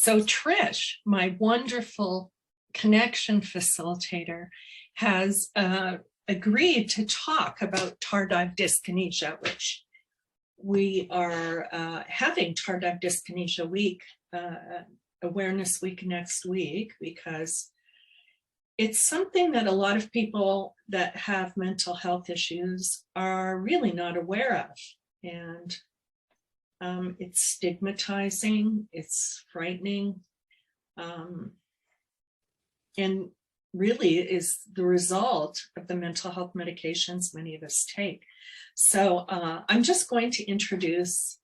So Trish, my wonderful connection facilitator, has agreed to talk about tardive dyskinesia, which we are having Tardive Dyskinesia Week, Awareness Week next week, because it's something that a lot of people that have mental health issues are really not aware of. And it's stigmatizing, it's frightening, and really is the result of the mental health medications many of us take. So I'm just going to introduce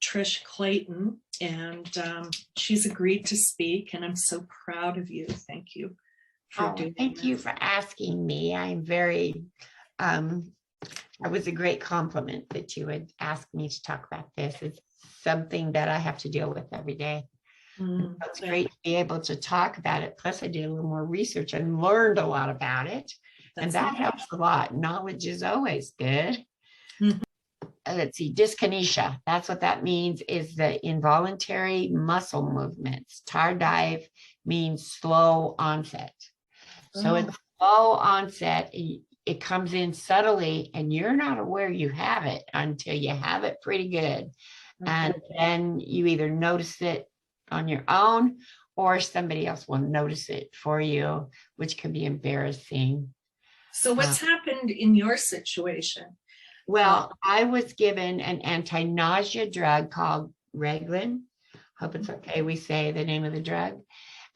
Trish Clayton, and she's agreed to speak, and I'm so proud of you. Thank you for doing Thank this. you for asking me. I'm very, it was a great compliment that you would ask me to talk about this. It's something that I have to deal with every day. It's great to be able to talk about it. Plus, I did a little more research and learned a lot about it. And that helps a lot. Knowledge is always good. Mhm. Let's see, dyskinesia. That's what that means, is the involuntary muscle movements. Tardive means slow onset. So it's slow onset. It comes in subtly and you're not aware you have it until you have it pretty good. And then you either notice it on your own or somebody else will notice it for you, which can be embarrassing. So what's happened in your situation? Well, I was given an anti-nausea drug called Reglan. Hope it's okay we say the name of the drug.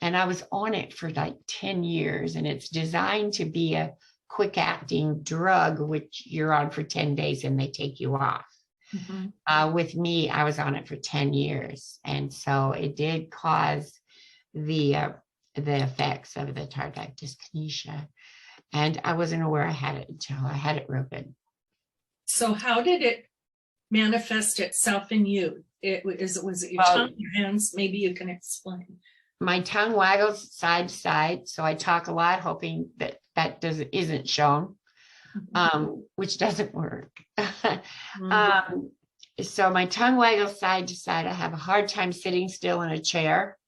And I was on it for like 10 years, and it's designed to be a quick acting drug, which you're on for 10 days and they take you off. With me, I was on it for 10 years. And so it did cause the effects of the tardive dyskinesia. And I wasn't aware I had it until I had it real good. So how did it manifest itself in you? Was it your tongue, your hands? Maybe you can explain. My tongue waggles side to side, so I talk a lot, hoping that isn't shown, which doesn't work. So my tongue waggles side to side. I have a hard time sitting still in a chair.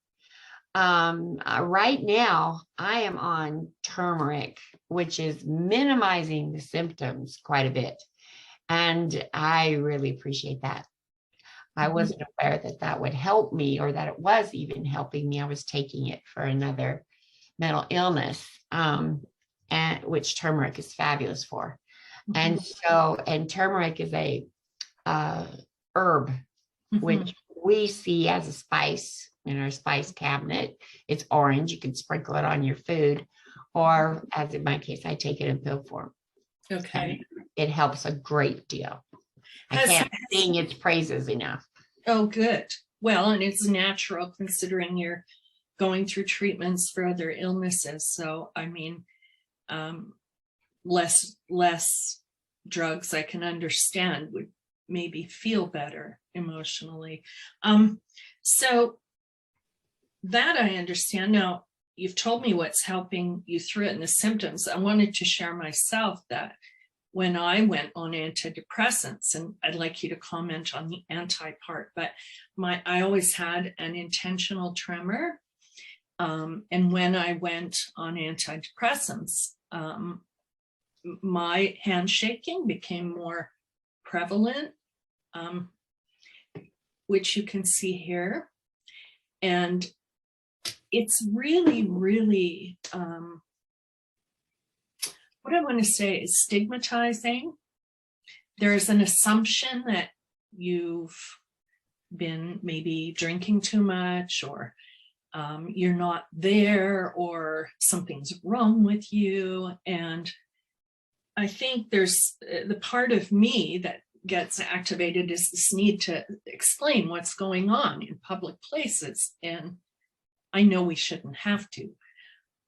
Right now, I am on turmeric, which is minimizing the symptoms quite a bit. And I really appreciate that. I wasn't aware that that would help me, or that it was even helping me. I was taking it for another mental illness, and which turmeric is fabulous for. And turmeric is a herb, which we see as a spice in our spice cabinet. It's orange. You can sprinkle it on your food, or as in my case, I take it in pill form. Okay. And it helps a great deal. I can't sing its praises enough. Oh, good. Well, and it's natural considering you're going through treatments for other illnesses. So, I mean, less drugs, I can understand, would maybe feel better emotionally. So that I understand. Now, you've told me what's helping you through it and the symptoms. I wanted to share myself that when I went on antidepressants, and I'd like you to comment on the anti part, but I always had an intentional tremor. And when I went on antidepressants, my handshaking became more prevalent, which you can see here. And it's really, really, what I want to say is stigmatizing. There's an assumption that you've been maybe drinking too much, or you're not there, or something's wrong with you. And I think there's the part of me that gets activated is this need to explain what's going on in public places. And I know we shouldn't have to,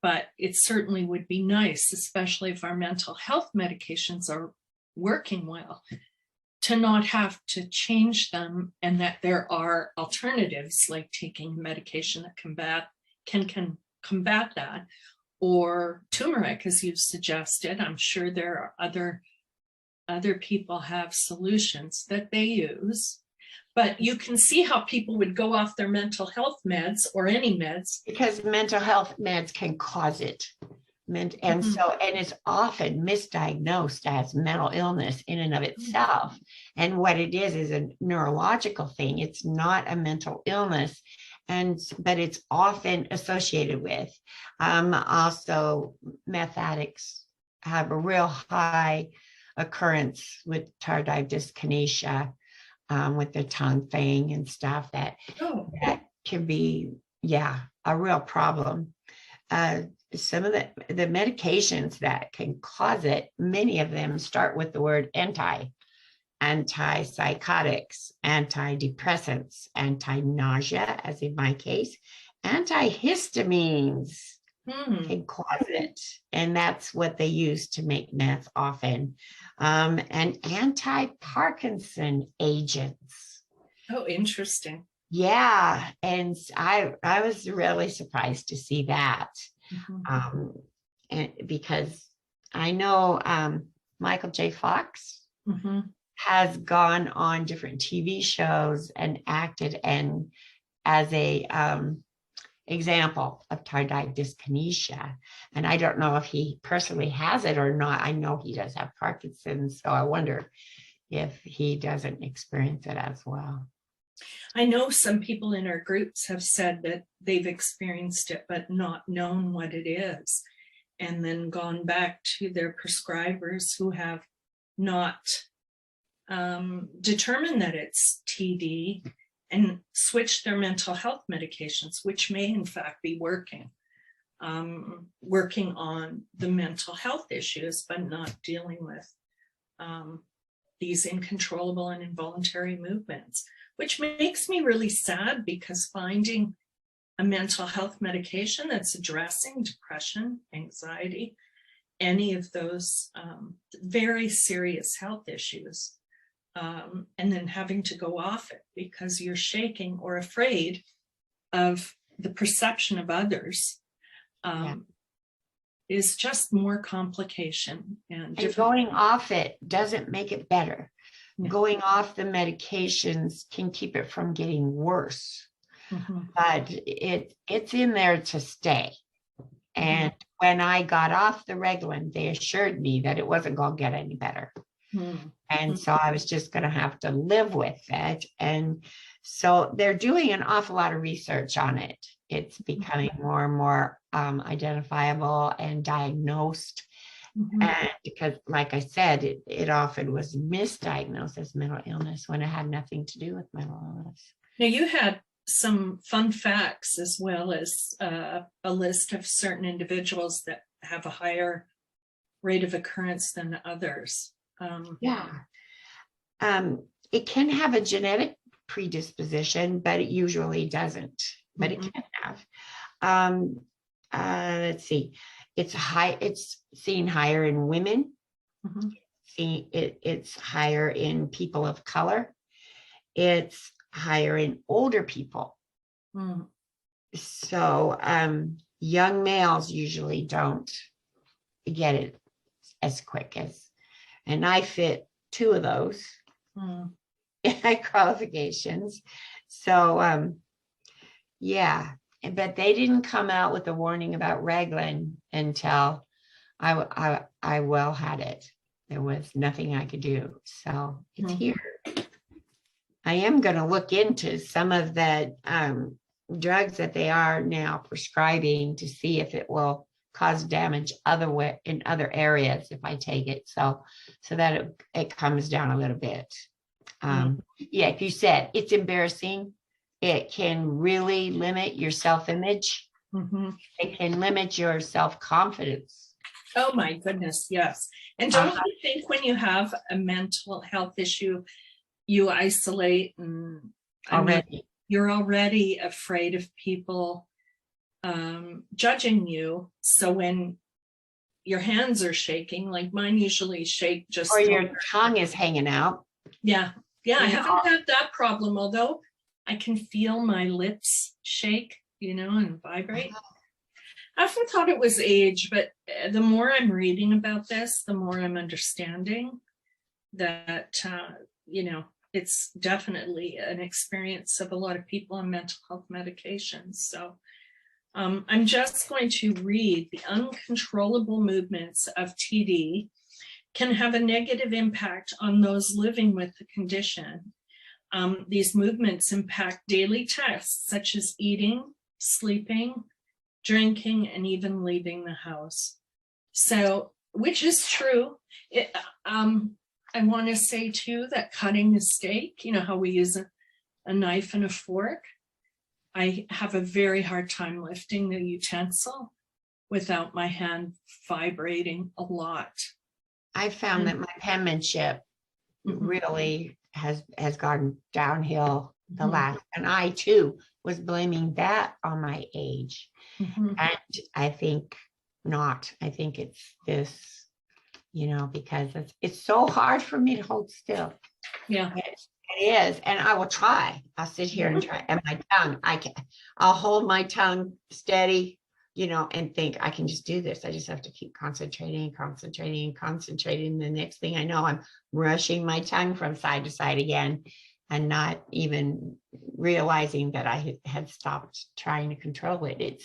but it certainly would be nice, especially if our mental health medications are working well, to not have to change them, and that there are alternatives like taking medication that can combat that, or turmeric, as you've suggested. I'm sure there are other people have solutions that they use. But you can see how people would go off their mental health meds or any meds. Because mental health meds can cause it. And so, and it's often misdiagnosed as mental illness in and of itself. And what it is a neurological thing. It's not a mental illness. But it's often associated with. Also, meth addicts have a real high occurrence with tardive dyskinesia, with the tongue thing and stuff that can be, a real problem. Some of the medications that can cause it, many of them start with the word antipsychotics, antidepressants, anti-nausea, as in my case, antihistamines can cause it. And that's what they use to make meth often. And anti-Parkinson agents. Oh, interesting. Yeah. And I was really surprised to see that. And because I know Michael J. Fox has gone on different TV shows and acted and as a example of tardive dyskinesia. And I don't know if he personally has it or not. I know he does have Parkinson's, so I wonder if he doesn't experience it as well. I know some people in our groups have said that they've experienced it, but not known what it is, and then gone back to their prescribers who have not determined that it's TD and switched their mental health medications, which may in fact be working on the mental health issues, but not dealing with these uncontrollable and involuntary movements, which makes me really sad, because finding a mental health medication that's addressing depression, anxiety, any of those very serious health issues, and then having to go off it because you're shaking or afraid of the perception of others, is just more complication. And going off it doesn't make it better. Yeah. Going off the medications can keep it from getting worse, but it's in there to stay. And when I got off the Reglan, they assured me that it wasn't going to get any better. And so I was just going to have to live with it. And so they're doing an awful lot of research on it. It's becoming more and more identifiable and diagnosed. And because, like I said, it often was misdiagnosed as mental illness when it had nothing to do with mental illness. Now, you had some fun facts, as well as a list of certain individuals that have a higher rate of occurrence than others. It can have a genetic predisposition, but it usually doesn't. But it can have. Let's see. It's seen higher in women. It's higher in people of color. It's higher in older people. So young males usually don't get it as quick as, and I fit 2 of those qualifications. So but they didn't come out with a warning about Reglan until I well had it. There was nothing I could do. So it's here. I am going to look into some of the drugs that they are now prescribing to see if it will cause damage in other areas if I take it, so that it comes down a little bit. Like you said, it's embarrassing. It can really limit your self-image. It can limit your self-confidence. Oh my goodness, yes. And don't you think when you have a mental health issue, you isolate, and you're already afraid of people judging you. So when your hands are shaking, like mine usually shake just, or your tongue is hanging out. I haven't had that problem, although I can feel my lips shake, and vibrate. I often thought it was age, but the more I'm reading about this, the more I'm understanding that it's definitely an experience of a lot of people on mental health medications. So I'm just going to read: the uncontrollable movements of TD can have a negative impact on those living with the condition. These movements impact daily tasks such as eating, sleeping, drinking, and even leaving the house. So, which is true. I want to say too that cutting a steak, you know how we use a knife and a fork, I have a very hard time lifting the utensil without my hand vibrating a lot. I found that my penmanship really has gone downhill the last, and I too was blaming that on my age. And I think not. I think it's this, you know, because it's so hard for me to hold still. Yeah. It is, and I will try. I'll sit here and try, and my tongue, I'll hold my tongue steady, you know, and think I can just do this. I just have to keep concentrating. The next thing I know, I'm rushing my tongue from side to side again, and not even realizing that I had stopped trying to control it.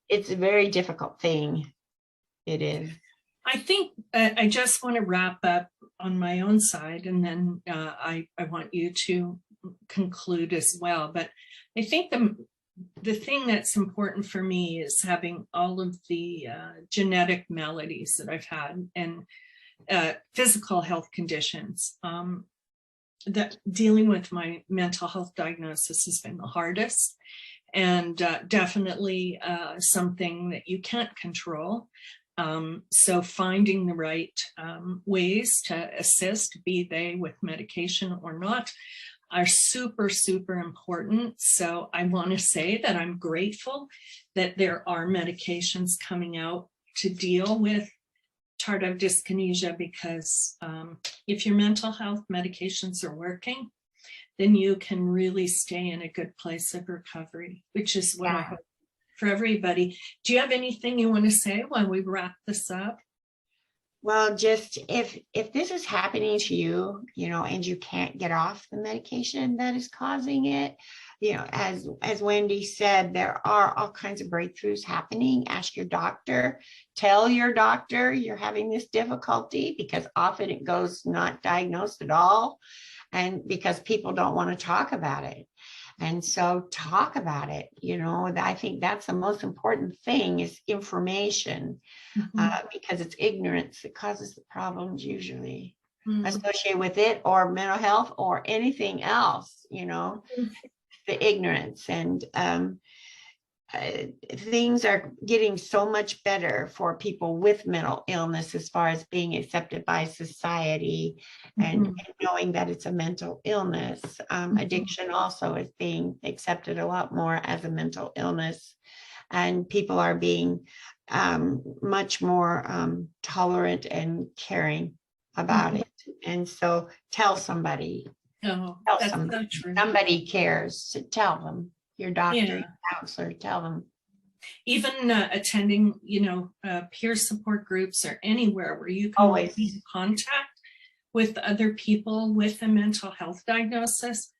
It's a very difficult thing. It is. I think I just want to wrap up on my own side, and then I want you to conclude as well. But I think the thing that's important for me is having all of the genetic maladies that I've had and physical health conditions. That dealing with my mental health diagnosis has been the hardest, and definitely something that you can't control. So finding the right ways to assist, be they with medication or not, are super, super important. So I want to say that I'm grateful that there are medications coming out to deal with tardive dyskinesia, because if your mental health medications are working, then you can really stay in a good place of recovery, which is what I hope for everybody. Do you have anything you want to say while we wrap this up? Well, just if this is happening to you, you know, and you can't get off the medication that is causing it, you know, as Wendy said, there are all kinds of breakthroughs happening. Ask your doctor, tell your doctor you're having this difficulty, because often it goes not diagnosed at all, and because people don't want to talk about it. And so talk about it. You know, I think that's the most important thing, is information, because it's ignorance that causes the problems usually associated with it, or mental health or anything else, you know, the ignorance. And things are getting so much better for people with mental illness as far as being accepted by society and knowing that it's a mental illness. Addiction also is being accepted a lot more as a mental illness, and people are being much more tolerant and caring about it. And so tell somebody, somebody cares, to tell them. Your doctor, your counselor, tell them. Even attending, you know, peer support groups, or anywhere where you can always be in contact with other people with a mental health diagnosis.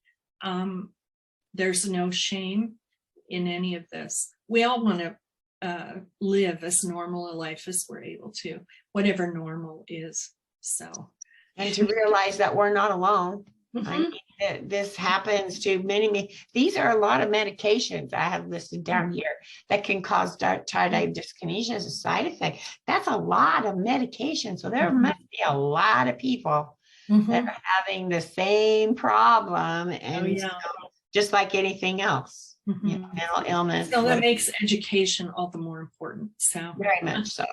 There's no shame in any of this. We all want to live as normal a life as we're able to, whatever normal is. So, and to realize that we're not alone. I mean, this happens to many. These are a lot of medications I have listed down here that can cause tardive dyskinesia as a side effect. That's a lot of medication. So there must be a lot of people that are having the same problem, and so, just like anything else, you know, mental illness. So that makes education all the more important. So very much so.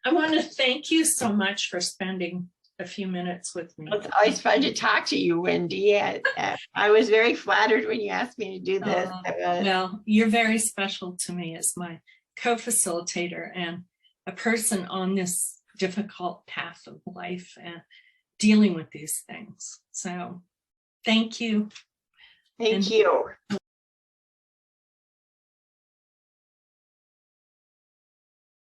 I want to thank you so much for spending a few minutes with me. It's always fun to talk to you, Wendy. I was very flattered when you asked me to do this. Well, you're very special to me as my co-facilitator and a person on this difficult path of life and dealing with these things. So thank you. Thank you.